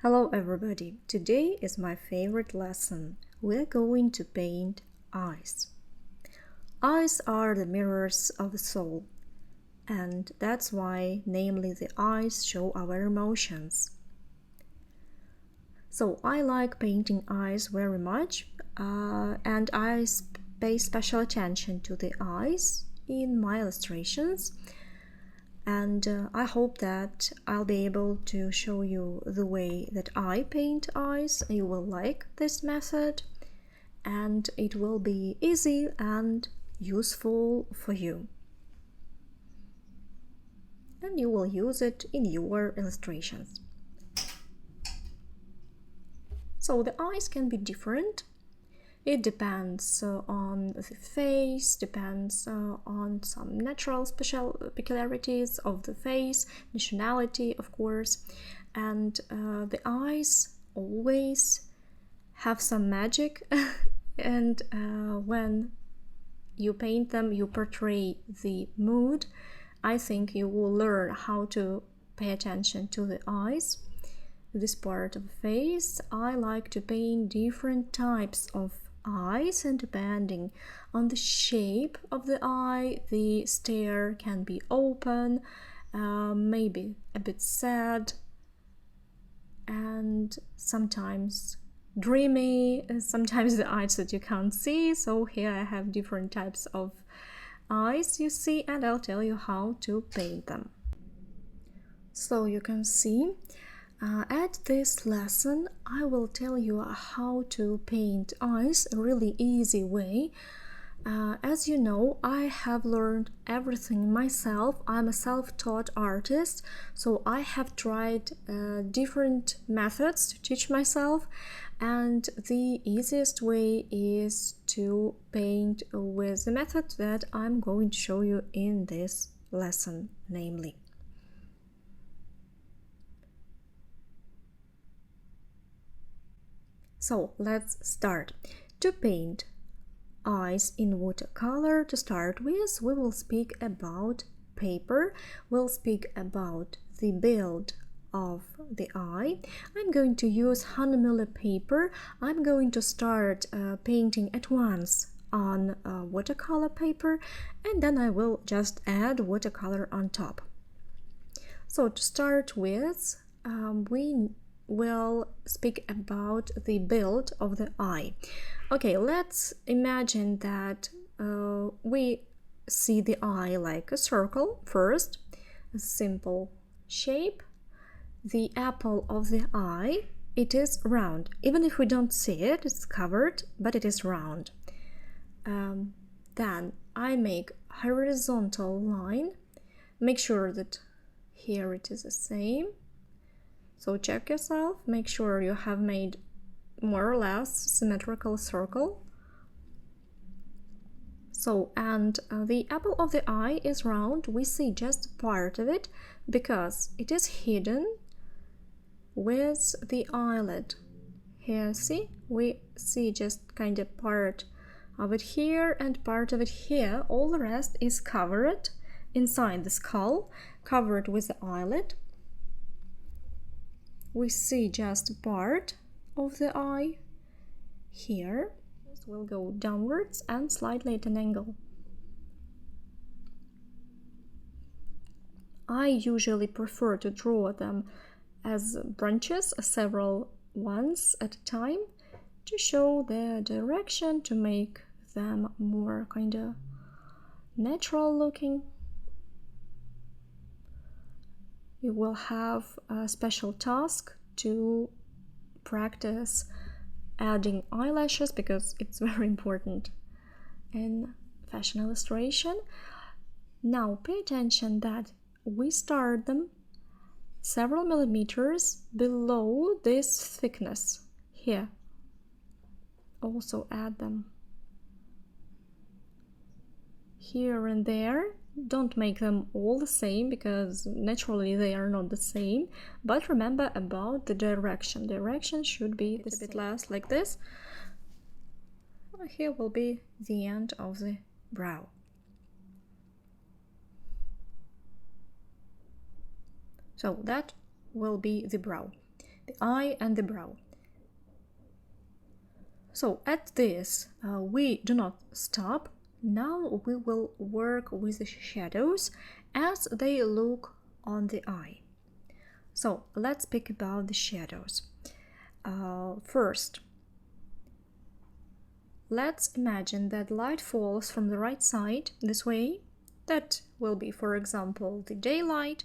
Hello everybody, today is my favorite lesson. We're going to paint eyes. Eyes are the mirrors of the soul, and that's why, namely, the eyes show our emotions. So I like painting eyes very much, and I pay special attention to the eyes in my illustrations. And I hope that I'll be able to show you the way that I paint eyes. You will like this method and it will be easy and useful for you. And you will use it in your illustrations. So the eyes can be different. It depends on the face, depends on some natural peculiarities of the face, nationality, of course, and the eyes always have some magic and when you paint them, you portray the mood. I think you will learn how to pay attention to the eyes. This part of the face, I like to paint different types of eyes, and depending on the shape of the eye, the stare can be open, maybe a bit sad, and sometimes dreamy, sometimes the eyes that you can't see. So here I have different types of eyes, you see, and I'll tell you how to paint them. So you can see at this lesson I will tell you how to paint eyes a really easy way. As you know, I have learned everything myself. I'm a self-taught artist, so I have tried different methods to teach myself, and the easiest way is to paint with the method that I'm going to show you in this lesson, namely. So let's start. To paint eyes in watercolor, to start with, we will speak about paper. We'll speak about the build of the eye. I'm going to use 100mm paper. I'm going to start painting at once on watercolor paper, and then I will just add watercolor on top. So to start with, we will speak about the build of the eye. Okay, let's imagine that we see the eye like a circle first, a simple shape. The apple of the eye, it is round. Even if we don't see it, it's covered, but it is round. Then I make horizontal line. Make sure that here it is the same. So check yourself, make sure you have made more or less symmetrical circle. So, and the apple of the eye is round. We see just part of it because it is hidden with the eyelid. Here, see? We see just kind of part of it here and part of it here. All the rest is covered inside the skull, covered with the eyelid. We see just part of the eye here. This will go downwards and slightly at an angle. I usually prefer to draw them as branches, several ones at a time, to show their direction, to make them more kind of natural looking. You will have a special task to practice adding eyelashes because it's very important in fashion illustration. Now pay attention that we start them several millimeters below this thickness here. Also add them here and there. Don't make them all the same because naturally they are not the same, but remember about the direction. Direction should be a bit less, like this. Here will be the end of the brow. So that will be the brow. the eye and the brow. So at this, we do not stop. Now we will work with the shadows as they look on the eye. So let's speak about the shadows. First, let's imagine that light falls from the right side this way. That will be, for example, the daylight,